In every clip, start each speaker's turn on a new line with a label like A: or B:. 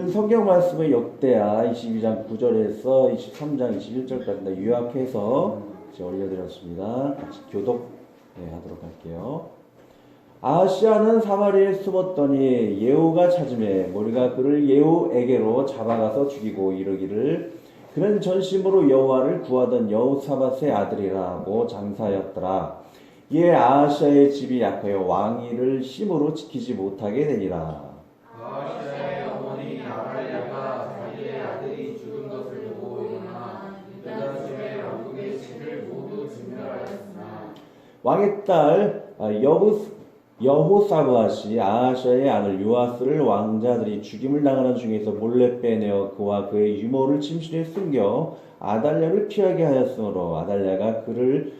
A: 성경 말씀의 역대하 22장 9절에서 23장 21절까지 요약해서 올려드렸습니다. 같이 교독 하도록 할게요. 아하시아는 사마리아에 숨었더니 예후가 찾음에 무리가 그를 예후에게로 잡아가서 죽이고 이르기를 그는 전심으로 여호와를 구하던 여호사밧의 아들이라 하고 장사하였더라. 이에 아하시아의 집이 약하여 왕위를 심으로 지키지 못하게 되니라.
B: 아하시아의 어머니 아달랴가 자기의 아들이 죽은 것을 보고 일어나 유다 집의 왕국의 씨를 모두 진멸하였으나
A: 왕의 딸 여호사밧이 아하시아의 아들 요아스를 왕자들이 죽임을 당하는 중에서 몰래 빼내어 그와 그의 유모를 침실에 숨겨 아달랴를 피하게 하였으므로 아달랴가 그를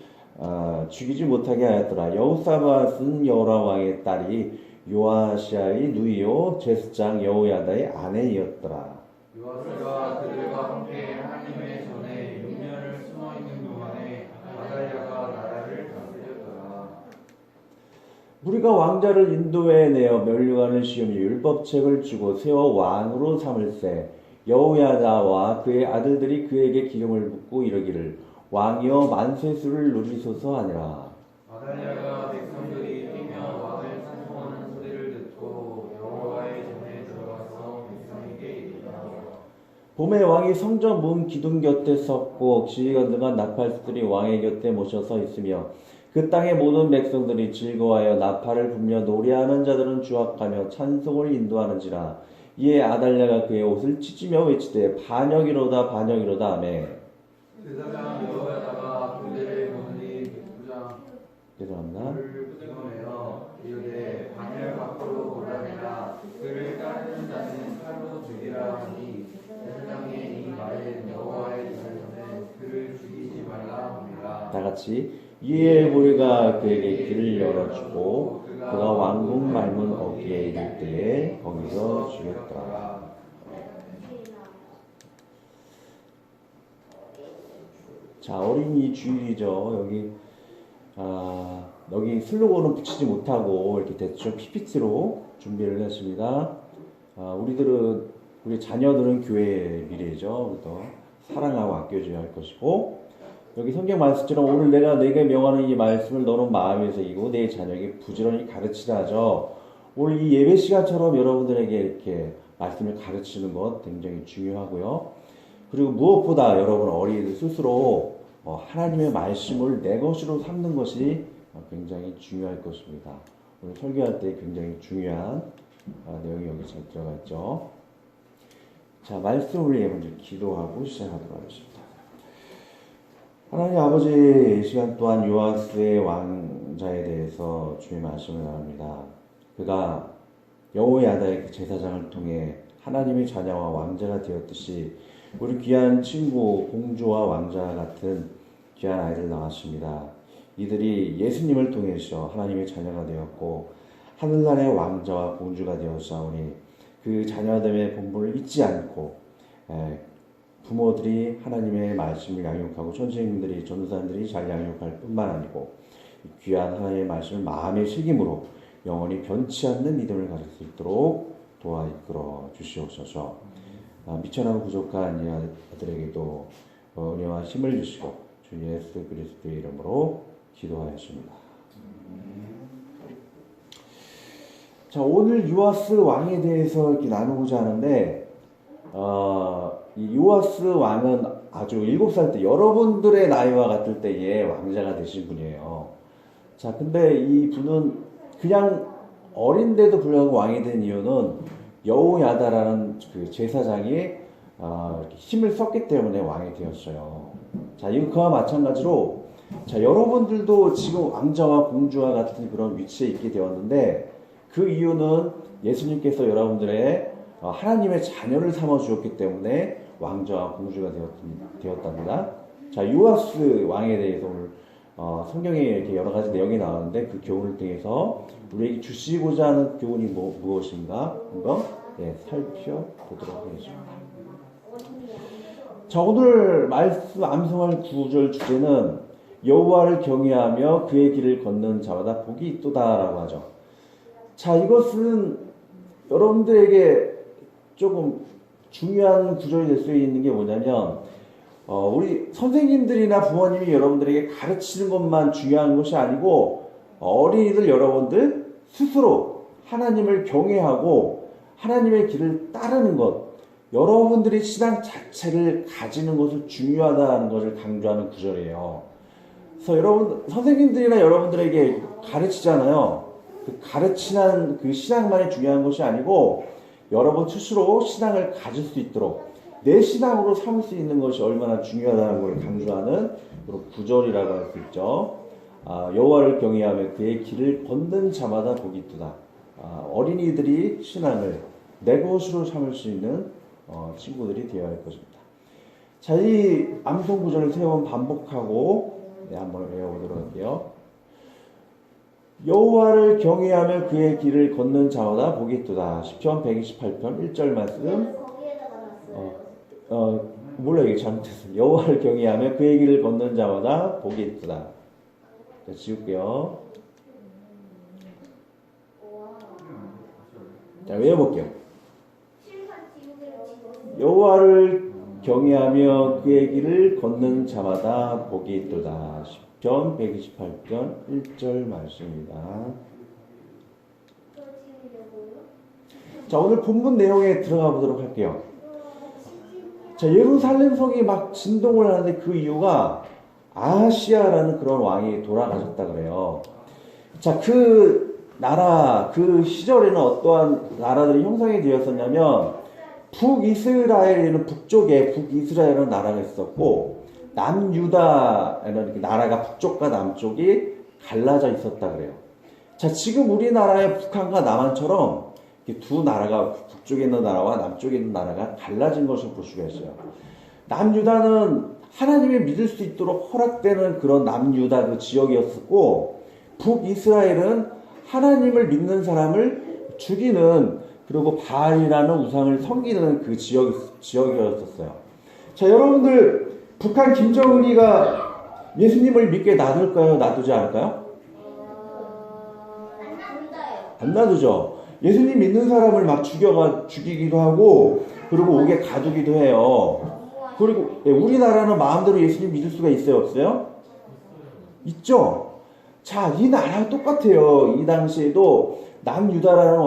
A: 죽이지 못하게 하였더라. 여호사밧은 여호람 왕의 딸이 요아시아의 누이요 제스장 여호야다의 아내이었더라.
B: 요아스가 그들과 함께 하나님의 전에 6년을 숨어있는 동안에 아달랴가 나라를 다스렸더라.
A: 우리가 왕자를 인도에 내어 멸류관을 씌우며 율법책을 주고 세워 왕으로 삼을세. 여호야다와 그의 아들들이 그에게 기름을 붓고 이르기를 왕이여 만세수를 누리소서 하니라.
B: 아달랴가 백성들이 뛰며 왕을 찬송하는 소리를 듣고 여호와의 전에 들어가서 백성에게 이르다.
A: 봄에 왕이 성전 문 기둥 곁에 섰고 지휘관 등한 나팔수들이 왕의 곁에 모셔서 있으며 그 땅의 모든 백성들이 즐거워하여 나팔을 불며 노래하는 자들은 주악하며 찬송을 인도하는지라. 이에 아달랴가 그의 옷을 찢으며 외치되 반역이로다 반역이로다 하매.
B: 제사장 여호야다가 그들의 며느리 백부장
A: 죄송합니다.
B: 그를 찍어내어 이르되 반열 밖으로 몰아내라. 그를 따르는 자는 칼로 죽이라 하니 제사장의 이 말은 여호와의 전에서는 그를 죽이지 말라 합니다.
A: 다같이 이에 무리가 그에게 길을 열어주고 그가 왕궁 말문 어귀에 이를 때에 거기서 죽였더라. 자, 어린이 주일이죠. 여기 슬로건은 붙이지 못하고 이렇게 대충 PPT로 준비를 했습니다. 우리 자녀들은 교회의 미래죠. 그래서 사랑하고 아껴줘야 할 것이고, 여기 성경 말씀처럼 오늘 내가 내게 명하는 이 말씀을 너는 마음에 새기고 내 자녀에게 부지런히 가르치라 하죠. 오늘 이 예배 시간처럼 여러분들에게 이렇게 말씀을 가르치는 것 굉장히 중요하고요. 그리고 무엇보다 여러분 어린이들 스스로 하나님의 말씀을 내 것으로 삼는 것이 굉장히 중요할 것입니다. 오늘 설교할 때 굉장히 중요한 내용이 여기 잘 들어가 있죠. 자, 말씀을 위해 먼저 기도하고 시작하도록 하겠습니다. 하나님 아버지, 이 시간 또한 요아스의 왕자에 대해서 주의 말씀을 나눕니다. 그가 여호야다의 제사장을 통해 하나님의 자녀와 왕자가 되었듯이 우리 귀한 친구, 공주와 왕자 같은 귀한 아이들 낳았습니다. 이들이 예수님을 통해서 하나님의 자녀가 되었고 하늘나라의 왕자와 공주가 되었사오니 그 자녀됨의 본분을 잊지 않고 부모들이 하나님의 말씀을 양육하고 선생님들이 전도사님들이 잘 양육할 뿐만 아니고 귀한 하나님의 말씀을 마음의 새김으로 영원히 변치 않는 믿음을 가질 수 있도록 도와 이끌어 주시옵소서. 미천하고 부족한 이 아들에게도 은혜와 힘을 주시고 주 예수 그리스도의 이름으로 기도하였습니다. 자, 오늘 요아스 왕에 대해서 이렇게 나누고자 하는데 이 요아스 왕은 아주 7살 때 여러분들의 나이와 같을 때에 왕자가 되신 분이에요. 자, 근데 이 분은 그냥 어린데도 불구하고 왕이 된 이유는 여호야다라는 그 제사장이 이렇게 힘을 썼기 때문에 왕이 되었어요. 자, 이거 그와 마찬가지로 자, 여러분들도 지금 왕자와 공주와 같은 그런 위치에 있게 되었는데 그 이유는 예수님께서 여러분들의 하나님의 자녀를 삼아 주었기 때문에 왕자와 공주가 되었답니다. 자, 요아스 왕에 대해서 오늘 성경에 이렇게 여러 가지 내용이 나오는데 그 교훈을 통해서 우리에게 주시고자 하는 교훈이 무엇인가 한번 살펴보도록 하겠습니다. 자, 오늘 말씀 암송할 구절 주제는 여호와를 경외하며 그의 길을 걷는 자마다 복이 있도다라고 하죠. 자, 이것은 여러분들에게 조금 중요한 구절이 될 수 있는 게 뭐냐면 우리 선생님들이나 부모님이 여러분들에게 가르치는 것만 중요한 것이 아니고 어린이들 여러분들 스스로 하나님을 경외하고 하나님의 길을 따르는 것, 여러분들이 신앙 자체를 가지는 것을 중요하다는 것을 강조하는 구절이에요. 그래서 여러분 선생님들이나 여러분들에게 가르치잖아요. 그 가르치는 그 신앙만이 중요한 것이 아니고 여러분 스스로 신앙을 가질 수 있도록 내 신앙으로 삼을 수 있는 것이 얼마나 중요하다는 걸 강조하는 그런 구절이라고 할 수 있죠. 여호와를 경외하며 그의 길을 걷는 자마다 복이 있도다. 어린이들이 신앙을 내 것으로 삼을 수 있는 친구들이 되어야 할 것입니다. 자, 이 암송 구절을 세 번 반복하고 한번 외워보도록 할게요. 여호와를 경외하며 그의 길을 걷는 자마다 복이 있도다. 시편 128편 1절 말씀. 몰라, 이게 잘못했어요. 여호와를 경외하며 그의 길을 걷는 자마다 복이 있도다. 자, 지울게요. 자, 외워볼게요. 여호와를 경외하며 그의 길을 걷는 자마다 복이 있도다. 시편 128편 1절 말씀입니다. 자, 오늘 본문 내용에 들어가 보도록 할게요. 자, 예루살렘 성이 막 진동을 하는데 그 이유가 아하시아라는 그런 왕이 돌아가셨다 그래요. 자, 그 나라, 그 시절에는 어떠한 나라들이 형성이 되었었냐면 북이스라엘에는 북쪽에 북이스라엘이라는 나라가 있었고 남유다에는 나라가 북쪽과 남쪽이 갈라져 있었다 그래요. 자, 지금 우리나라의 북한과 남한처럼 두 나라가 북쪽에 있는 나라와 남쪽에 있는 나라가 갈라진 것을 볼 수가 있어요. 남유다는 하나님을 믿을 수 있도록 허락되는 그런 남유다 그 지역이었고 북이스라엘은 하나님을 믿는 사람을 죽이는 그리고 바알이라는 우상을 섬기는 그 지역이었었어요. 자, 여러분들 북한 김정은이가 예수님을 믿게 놔둘까요? 놔두지 않을까요? 안 놔두죠. 예수님 믿는 사람을 막 죽이기도 하고 그리고 옥에 가두기도 해요. 그리고 우리나라는 마음대로 예수님 믿을 수가 있어요? 없어요? 있죠. 자, 이 나라와 똑같아요. 이 당시에도 남유다라는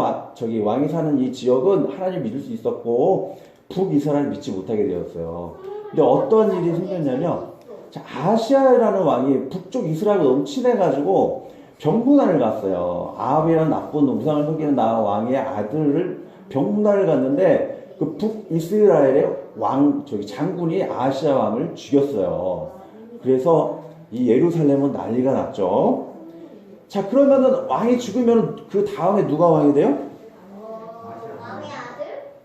A: 왕이 사는 이 지역은 하나님 믿을 수 있었고 북이스라엘 믿지 못하게 되었어요. 근데 어떤 일이 생겼냐면 자, 아하시아라는 왕이 북쪽 이스라엘과 너무 친해가지고 병문안을 갔어요. 아합이라는 나쁜 우상을 섬기는 왕의 아들을 병문안을 갔는데 그 북이스라엘의 장군이 아하시아 왕을 죽였어요. 그래서 이 예루살렘은 난리가 났죠. 자, 그러면은 왕이 죽으면 그 다음에 누가 왕이 돼요?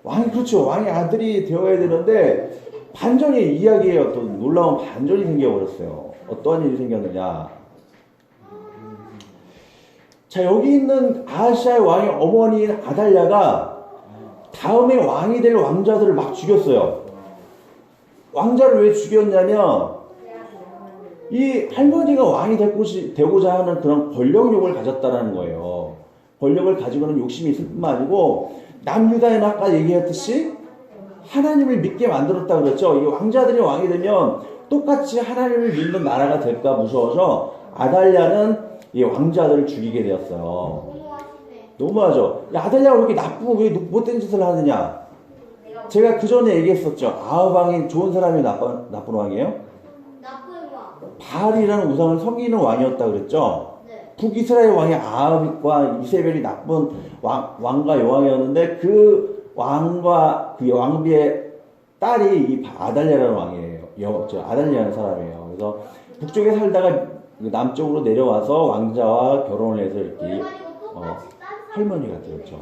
A: 왕의 아들? 그렇죠. 왕의 아들이 되어야 되는데 반전의 이야기예요. 또 놀라운 반전이 생겨버렸어요. 어떠한 일이 생겼느냐. 자, 여기 있는 아하시아의 왕의 어머니인 아달랴가 다음에 왕이 될 왕자들을 막 죽였어요. 왕자를 왜 죽였냐면 이 할머니가 왕이 되고자 하는 그런 권력욕을 가졌다라는 거예요. 권력을 가지고는 욕심이 있을 뿐만 아니고 남유다에는 아까 얘기했듯이 하나님을 믿게 만들었다 그랬죠. 이 왕자들이 왕이 되면 똑같이 하나님을 믿는 나라가 될까 무서워서 아달랴는 이 왕자들을 죽이게 되었어요. 너무하죠. 야, 아달랴가 왜 이렇게 나쁘고 왜 못된 짓을 하느냐. 제가 그 전에 얘기했었죠. 아합 왕이 좋은 사람이 나쁜 왕이에요? 바알이라는 우상을 섬기는 왕이었다 그랬죠. 네. 북이스라엘 왕이 아합과 이세벨이 나쁜 왕과 여왕이었는데 그 왕과 그 왕비의 딸이 이 아달랴라는 왕이에요. 아달랴라는 사람이에요. 그래서 북쪽에 살다가 남쪽으로 내려와서 왕자와 결혼을 해서 이렇게 할머니가 되었죠.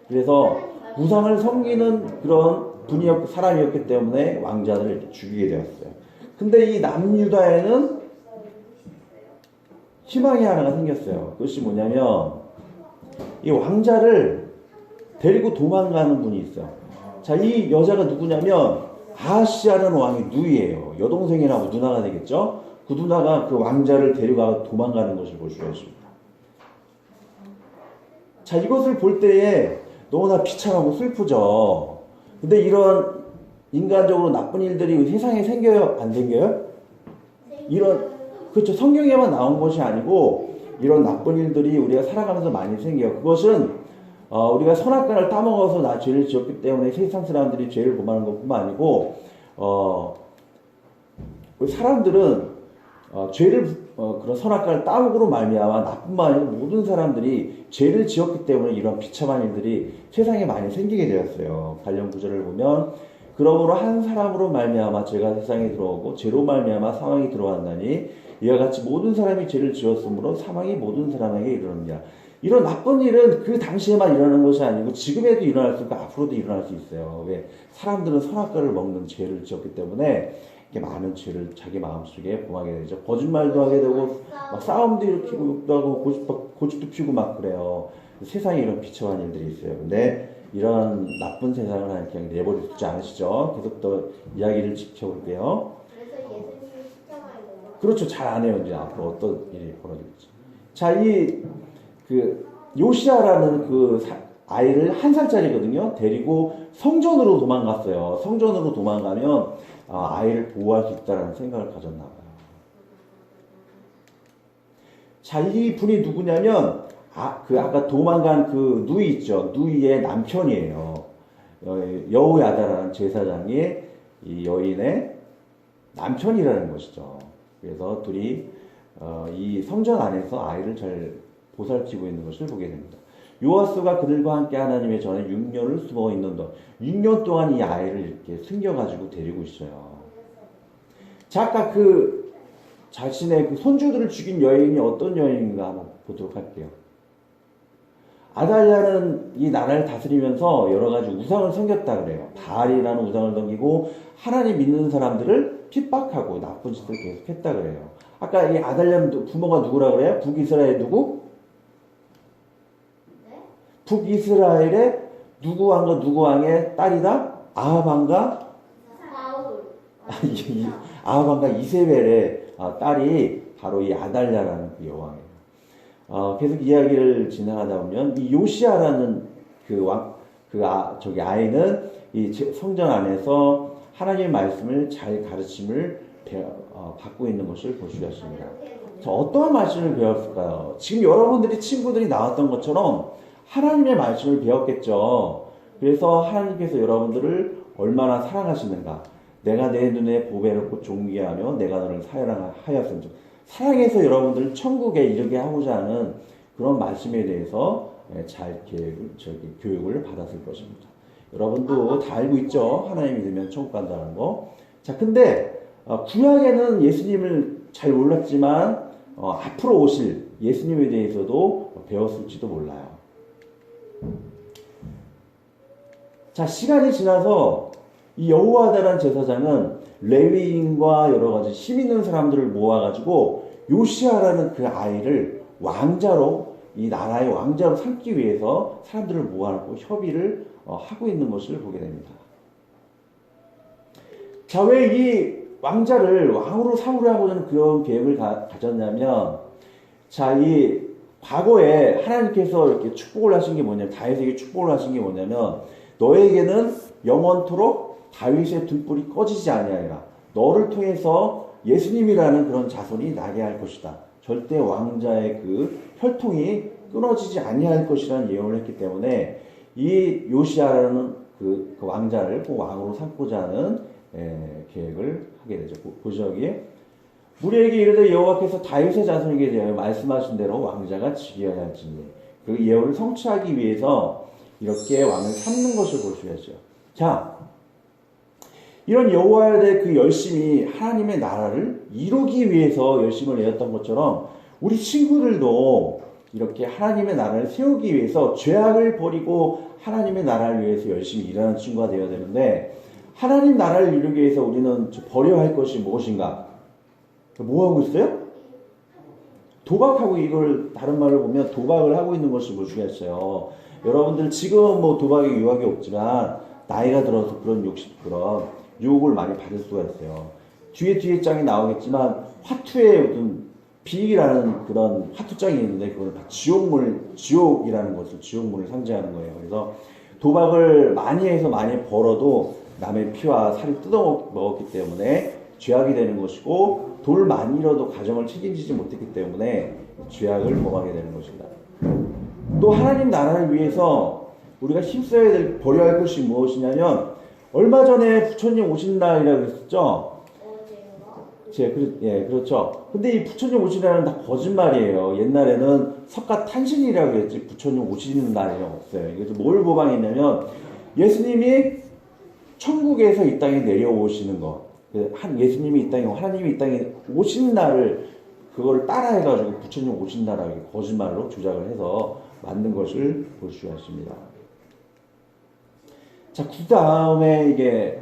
A: 그래서 우상을 섬기는 그런 사람이었기 때문에 왕자들을 이렇게 죽이게 되었어요. 근데 이 남유다에는 희망이 하나가 생겼어요. 그것이 뭐냐면 이 왕자를 데리고 도망가는 분이 있어요. 자, 이 여자가 누구냐면 아하시아라는 왕의 누이예요. 여동생이라고 누나가 되겠죠. 그 누나가 그 왕자를 데려가 도망가는 것을 볼 수가 있습니다. 자, 이것을 볼 때에 너무나 비참하고 슬프죠. 근데 이런 인간적으로 나쁜 일들이 세상에 생겨요? 안 생겨요? 이런, 그렇죠. 성경에만 나온 것이 아니고 이런 나쁜 일들이 우리가 살아가면서 많이 생겨요. 그것은 우리가 선악과를 따먹어서 나 죄를 지었기 때문에 세상 사람들이 죄를 범하는 것뿐만 아니고 우리 사람들은 죄를 그런 선악과를 따먹으로 말미암아 나뿐만 아니라 모든 사람들이 죄를 지었기 때문에 이런 비참한 일들이 세상에 많이 생기게 되었어요. 관련 구절을 보면 그러므로 한 사람으로 말미암아 죄가 세상에 들어오고 죄로 말미암아 사망이 들어왔나니 이와 같이 모든 사람이 죄를 지었으므로 사망이 모든 사람에게 이르느니라. 이런 나쁜 일은 그 당시에만 일어나는 것이 아니고 지금에도 일어날 수 있고 앞으로도 일어날 수 있어요. 왜? 사람들은 선악과를 먹는 죄를 지었기 때문에 이렇게 많은 죄를 자기 마음속에 범하게 되죠. 거짓말도 하게 되고 막 싸움도 일으키고 하고 고집도 피우고 막 그래요. 세상에 이런 비참한 일들이 있어요. 근데 이런 나쁜 세상을 하나님 그냥 내버려두지 않으시죠. 계속 더 이야기를 지켜볼게요.
C: 그래서 예수님이 십자가에 못
A: 그렇죠. 잘 안 해요. 이제 앞으로 어떤 일이 벌어질지. 자, 요시아라는 아이를 1살짜리거든요. 데리고 성전으로 도망갔어요. 성전으로 도망가면 아이를 보호할 수 있다는 생각을 가졌나 봐요. 자, 이 분이 누구냐면 아까 도망간 그 누이 있죠. 누이의 남편이에요. 여호야다라는 제사장이 이 여인의 남편이라는 것이죠. 그래서 둘이 이 성전 안에서 아이를 잘 보살피고 있는 것을 보게 됩니다. 요아스가 그들과 함께 하나님의 전에 6년을 숨어 있는 동안 6년 동안 이 아이를 이렇게 숨겨가지고 데리고 있어요. 자, 아까 자신의 손주들을 죽인 여인이 어떤 여인인가 한번 보도록 할게요. 아달랴는 이 나라를 다스리면서 여러 가지 우상을 섬겼다 그래요. 바알이라는 우상을 섬기고 하나님 믿는 사람들을 핍박하고 나쁜 짓을 계속했다 그래요. 아까 이 아달랴 부모가 누구라 그래요? 북이스라엘 누구? 북이스라엘의 누구 왕의 딸이다? 아합왕과
C: 사울.
A: 아합왕과 이세벨의 딸이 바로 이 아달랴라는 그 여왕이에요. 계속 이야기를 진행하다 보면 이 요시아라는 아이는 이 성전 안에서 하나님의 말씀을 잘 가르침을 받고 있는 것을 볼 수 있습니다. 자, 어떠한 말씀을 배웠을까요? 지금 여러분들이 친구들이 나왔던 것처럼 하나님의 말씀을 배웠겠죠. 그래서 하나님께서 여러분들을 얼마나 사랑하시는가. 내가 내 눈에 보배롭고 존귀하며 내가 너를 사랑하였음즉. 사랑해서 여러분들을 천국에 이르게 하고자 하는 그런 말씀에 대해서 잘 교육을 받았을 것입니다. 여러분도 다 알고 있죠? 하나님 믿으면 천국 간다는 거. 자, 근데 구약에는 예수님을 잘 몰랐지만 앞으로 오실 예수님에 대해서도 배웠을지도 몰라요. 자, 시간이 지나서 이 여호와다라는 제사장은 레위인과 여러 가지 힘 있는 사람들을 모아가지고 요시아라는 그 아이를 왕자로 이 나라의 왕자로 삼기 위해서 사람들을 모아놓고 협의를 하고 있는 것을 보게 됩니다. 자, 왜 이 왕자를 왕으로 삼으려고 하는 그런 계획을 가졌냐면, 자, 이 과거에 하나님께서 이렇게 축복을 하신 게 뭐냐면, 다윗에게 축복을 하신 게 뭐냐면, 너에게는 영원토록 다윗의 등불이 꺼지지 아니하리라. 너를 통해서 예수님이라는 그런 자손이 나게 할 것이다. 절대 왕자의 그 혈통이 끊어지지 아니할 것이라는 예언을 했기 때문에 이 요시아라는 그 왕자를 꼭 왕으로 삼고자 하는 계획을 하게 되죠. 보시죠, 여기에. 무리에게 이르되 여호와께서 다윗의 자손에게 대하여 말씀하신 대로 왕자가 즉위하여 할지니. 그 예언을 성취하기 위해서 이렇게 왕을 삼는 것을 볼 수 있어요. 자, 이런 여호와에 대해 그 열심히 하나님의 나라를 이루기 위해서 열심을 내었던 것처럼 우리 친구들도 이렇게 하나님의 나라를 세우기 위해서 죄악을 버리고 하나님의 나라를 위해서 열심히 일하는 친구가 되어야 되는데, 하나님 나라를 이루기 위해서 우리는 버려야 할 것이 무엇인가? 뭐 하고 있어요? 도박하고, 이걸 다른 말로 보면 도박을 하고 있는 것을 볼 수가 있어요. 여러분들 지금은 뭐 도박에 유혹이 없지만 나이가 들어서 그런 유혹을 많이 받을 수가 있어요. 뒤에 장이 나오겠지만 화투의 어떤 비익이라는 그런 화투장이 있는데 그걸 다 지옥이라는 것을 지옥문을 상징하는 거예요. 그래서 도박을 많이 해서 많이 벌어도 남의 피와 살이 뜯어먹었기 때문에 죄악이 되는 것이고, 돈을 많이 잃어도 가정을 책임지지 못했기 때문에 죄악을 범하게 되는 것입니다. 또 하나님 나라를 위해서 우리가 힘써야 될, 버려야 할 것이 무엇이냐면, 얼마 전에 부처님 오신 날이라고 했었죠? 그렇죠. 근데 이 부처님 오신 날은 다 거짓말이에요. 옛날에는 석가탄신이라고 그랬지, 부처님 오시는 날이 없어요. 그래서 뭘 모방했냐면, 예수님이 천국에서 이 땅에 내려오시는 것, 예수님이 이 땅에, 하나님이 이 땅에 오신 날을, 그걸 따라해가지고 부처님 오신 날하고 거짓말로 주장을 해서 만든 것을 볼 수가 있습니다. 자, 그 다음에 이게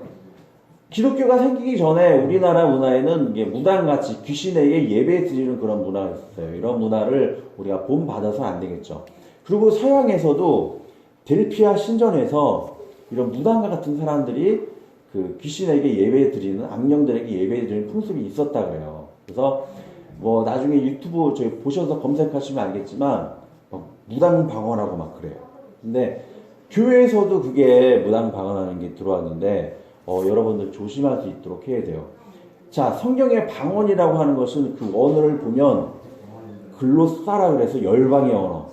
A: 기독교가 생기기 전에 우리나라 문화에는 이게 무당같이 귀신에게 예배 드리는 그런 문화가 있었어요. 이런 문화를 우리가 본받아서는 안 되겠죠. 그리고 서양에서도 델피아 신전에서 이런 무당과 같은 사람들이 그 귀신에게 예배 드리는, 악령들에게 예배 드리는 풍습이 있었다고 해요. 그래서 뭐 나중에 유튜브 저희 보셔서 검색하시면 알겠지만 무당 방언하고 막 그래요. 근데 교회에서도 그게 무당 방언하는 게 들어왔는데 여러분들 조심할 수 있도록 해야 돼요. 자, 성경의 방언이라고 하는 것은 그 언어를 보면 글로사라 그래서 열방의 언어.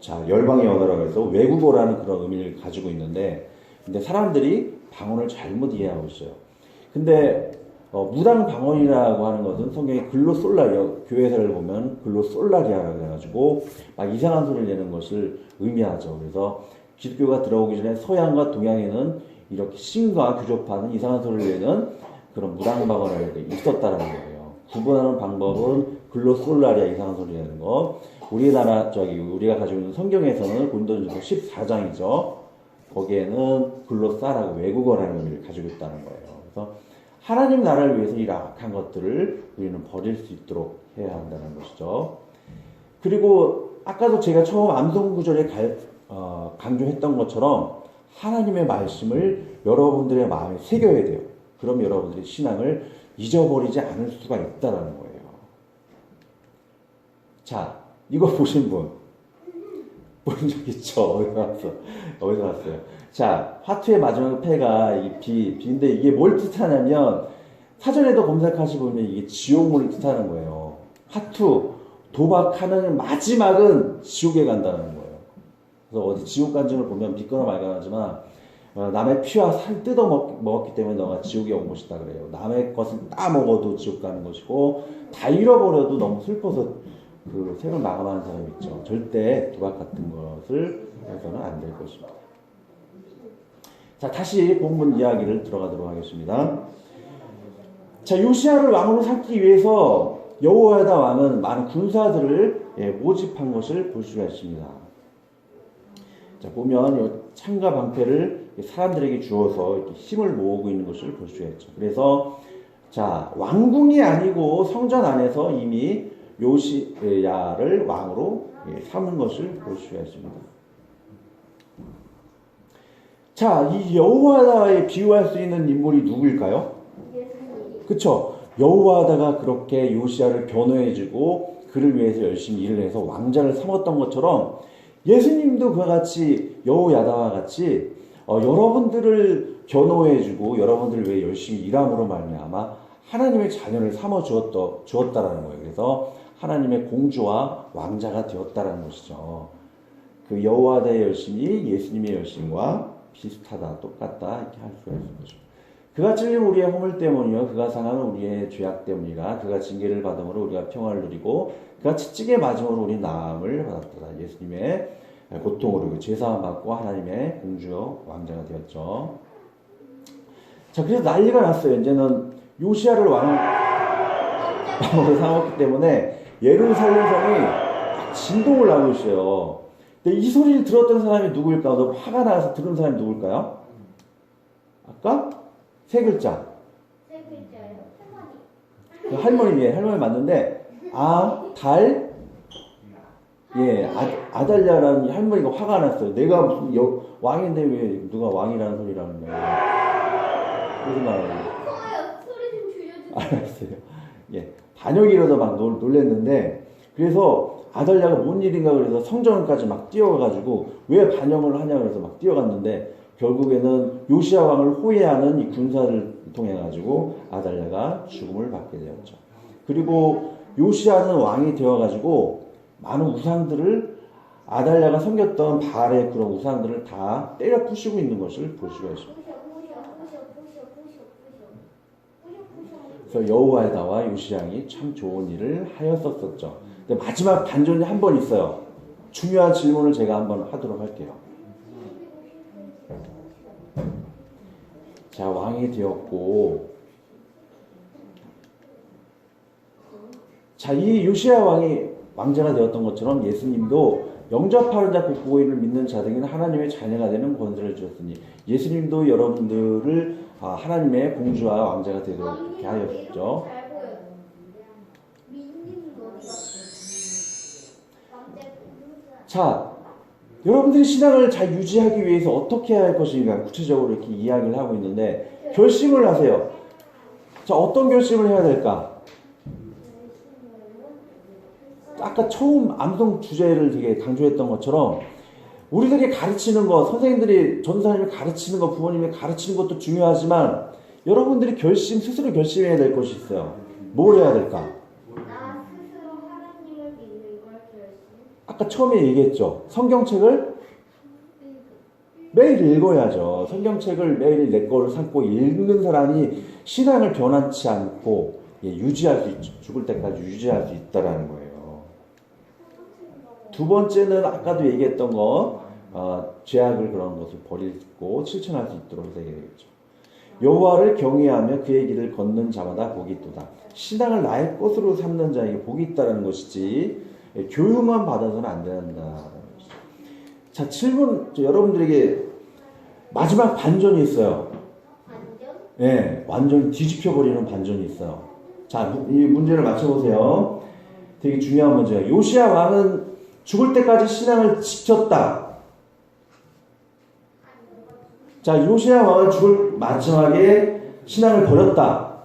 A: 자, 열방의 언어라고 해서 외국어라는 그런 의미를 가지고 있는데, 근데 사람들이 방언을 잘못 이해하고 있어요. 근데 무당 방언이라고 하는 것은 성경에 글로솔라리아, 교회사를 보면 글로솔라리아라고 해가지고 막 이상한 소리를 내는 것을 의미하죠. 그래서 기독교가 들어오기 전에 서양과 동양에는 이렇게 신과 규접하는 이상한 소리를 내는 그런 무당 방언이 있었다라는 거예요. 구분하는 방법은 글로솔라리아, 이상한 소리 내는 거. 우리가 가지고 있는 성경에서는 고린도전서 14장이죠. 거기에는 글로사라고 외국어라는 의미를 가지고 있다는 거예요. 그래서 하나님 나라를 위해서 이 악한 것들을 우리는 버릴 수 있도록 해야 한다는 것이죠. 그리고 아까도 제가 처음 암송구절에 강조했던 것처럼 하나님의 말씀을 여러분들의 마음에 새겨야 돼요. 그럼 여러분들의 신앙을 잊어버리지 않을 수가 있다는 거예요. 자, 이거 보신 분? 본 적 있죠? 어디서 왔어요? 자, 화투의 마지막 패가 비인데 이게 뭘 뜻하냐면, 사전에도 검색하시면 이게 지옥문을 뜻하는 거예요. 화투, 도박하는 마지막은 지옥에 간다는 거예요. 그래서 어디 지옥 간증을 보면 믿거나 말거나 하지만, 남의 피와 살 뜯어 먹었기 때문에 너가 지옥에 온 것이다 그래요. 남의 것을 따먹어도 지옥 가는 것이고, 다 잃어버려도 너무 슬퍼서 그 생을 마감하는 사람이 있죠. 절대 도박 같은 것을 해서는 안 될 것입니다. 자, 다시 본문 이야기를 들어가도록 하겠습니다. 자, 요시야를 왕으로 삼기 위해서 여호야다 왕은 많은 군사들을 모집한 것을 볼 수가 있습니다. 자, 보면 창과 방패를 사람들에게 주어서 이렇게 힘을 모으고 있는 것을 볼 수가 있죠. 그래서 자, 왕궁이 아니고 성전 안에서 이미 요시야를 왕으로 삼은 것을 볼 수가 있습니다. 자, 이 여호와다에 비유할 수 있는 인물이 누구일까요? 그쵸? 여호와다가 그렇게 요시야를 변호해주고 그를 위해서 열심히 일을 해서 왕자를 삼았던 것처럼 예수님도 그와 같이 여호야다와 같이 여러분들을 변호해주고 여러분들을 위해 열심히 일함으로 말미암아 하나님의 자녀를 삼아 주었다라는 거예요. 그래서 하나님의 공주와 왕자가 되었다라는 것이죠. 그 여호와다의 열심이 예수님의 열심과 비슷하다, 똑같다 이렇게 할 수가 있는 거죠. 그가 찔린 우리의 허물 때문이요, 그가 상한 우리의 죄악 때문이라. 그가 징계를 받음으로 우리가 평화를 누리고 그가 채찍에 맞음으로 우리 나음을 받았다. 예수님의 고통으로 죄사함 받고 하나님의 공주요 왕자가 되었죠. 자, 그래서 난리가 났어요. 이제는 요시야를 왕으로 삼았기 때문에 예루살렘 성이 진동을 하고 있어요. 근데 이 소리를 들었던 사람이 누구일까? 너무 화가 나서 들은 사람이 누구일까요? 아까? 세 글자.
C: 세 글자요.
A: 할머니. 할머니 맞는데, 아달랴라는 할머니가 화가 났어요. 내가 무슨 왕인데 왜 누가 왕이라는 소리를 하는 거야. 무슨 말이에요?
C: 소리 좀 줄여주세요.
A: 알았어요. 반역이라도 막 놀랬는데, 그래서 아달랴가 뭔 일인가 그래서 성전까지 막 뛰어가가지고 왜 반영을 하냐 그래서 막 뛰어갔는데 결국에는 요시야 왕을 호위하는 이 군사를 통해 가지고 아달랴가 죽음을 받게 되었죠. 그리고 요시야는 왕이 되어가지고 많은 우상들을 아달랴가 섬겼던 바알의 그런 우상들을 다 때려 부수고 있는 것을 볼 수가 있습니다. 그래서 여호와에다와 요시양이 참 좋은 일을 하였었죠. 근데 마지막 반전이 한 번 있어요. 중요한 질문을 제가 한번 하도록 할게요. 자, 왕이 되었고, 자, 이 요시야 왕이 왕자가 되었던 것처럼 예수님도 영접하는 자, 곧 그이를 믿는 자들에게는 하나님의 자녀가 되는 권세를 주었으니 예수님도 여러분들을 하나님의 공주와 왕자가 되도록 그렇게 하였죠. 자, 여러분들이 신앙을 잘 유지하기 위해서 어떻게 해야 할 것인가 구체적으로 이렇게 이야기를 하고 있는데 결심을 하세요. 자, 어떤 결심을 해야 될까? 아까 처음 암송 주제를 되게 강조했던 것처럼 우리들이 가르치는 것, 선생님들이, 전도사님이 가르치는 것, 부모님이 가르치는 것도 중요하지만 여러분들이 스스로 결심해야 될 것이 있어요. 뭘 해야 될까?
C: 나 스스로 하나님을 믿는 걸 결심.
A: 아까 처음에 얘기했죠. 성경책을 매일 읽어야죠. 성경책을 매일 내 거를 삼고 읽는 사람이 신앙을 변환치 않고 유지할 수 있죠. 죽을 때까지 유지할 수 있다라는 거예요. 두 번째는 아까도 얘기했던 거, 죄악을 그런 것을 버리고 실천할 수 있도록 해서 얘기했죠. 여호와를 경외하며 그의 길을 걷는 자마다 복이 있도다. 신앙을 나의 것으로 삼는 자에게 복이 있다는 것이지 교육만 받아서는 안 된다. 자, 질문 여러분들에게 마지막 반전이 있어요.
C: 반전?
A: 예, 완전히 뒤집혀버리는 반전이 있어요. 자, 이 문제를 맞춰보세요. 되게 중요한 문제예요. 요시야 왕은 죽을 때까지 신앙을 지켰다. 자, 요시야 왕은 죽을 마지막에 신앙을 버렸다.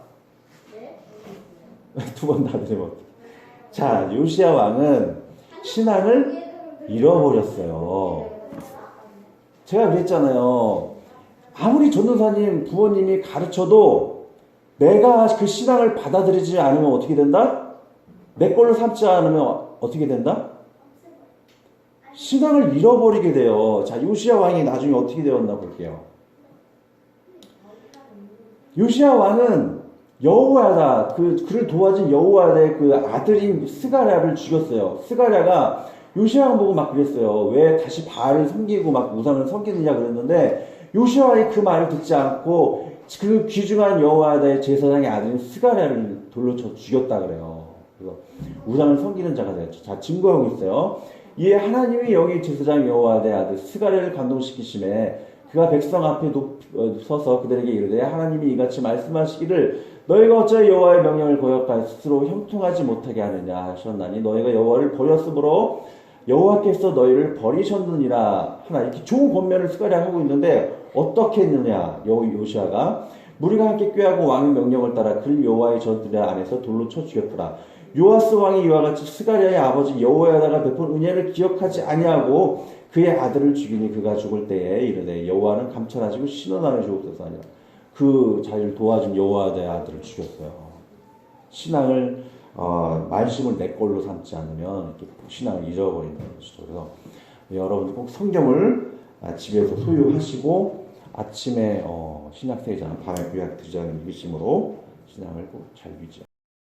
A: 두 번 다 들으면 자, 요시야 왕은 신앙을 잃어버렸어요. 제가 그랬잖아요. 아무리 전도사님, 부모님이 가르쳐도 내가 그 신앙을 받아들이지 않으면 어떻게 된다? 내 걸로 삼지 않으면 어떻게 된다? 신앙을 잃어버리게 돼요. 자, 요시야 왕이 나중에 어떻게 되었나 볼게요. 요시야 왕은 여호야다, 그를 도와준 여호야다의 그 아들인 스가랴를 죽였어요. 스가랴가 요시야 왕 보고 막 그랬어요. 왜 다시 바알을 섬기고 막 우상을 섬기느냐 그랬는데 요시야 왕이 그 말을 듣지 않고 그 귀중한 여호야다의 제사장의 아들인 스가랴를 돌로 쳐 죽였다 그래요. 그래서 우상을 섬기는 자가 되었죠. 자, 증거하고 있어요. 이에 하나님이 여기 제사장 여호와의 아들 스가랴를 감동시키심에 그가 백성 앞에 서서 그들에게 이르되 하나님이 이같이 말씀하시기를 너희가 어찌 여호와의 명령을 거역하여 스스로 형통하지 못하게 하느냐 하셨나니 너희가 여호와를 버렸으므로 여호와께서 너희를 버리셨느니라 하나. 이렇게 좋은 권면을 스가랴가 하고 있는데 어떻게 했느냐. 요시야가 무리가 함께 꾀하고 왕의 명령을 따라 그 여호와의 전투대 안에서 돌로 쳐 죽였더라. 요아스 왕이 이와 같이 스가랴의 아버지 여호야다가 베푼 은혜를 기억하지 아니하고 그의 아들을 죽이니 그가 죽을 때에 이르되 여호와는 감찰하시고 신원하여 주옵소서 하니라. 그 자기를 도와준 여호야다의 아들을 죽였어요. 신앙을 말씀을 내 걸로 삼지 않으면 이렇게 신앙을 잃어버린다는 것이죠. 그래서 여러분들 꼭 성경을 집에서 소유하시고 아침에 신약세계자는 밤에 구약 드리자는 믿으심으로 신앙을 꼭 잘 유지하세요.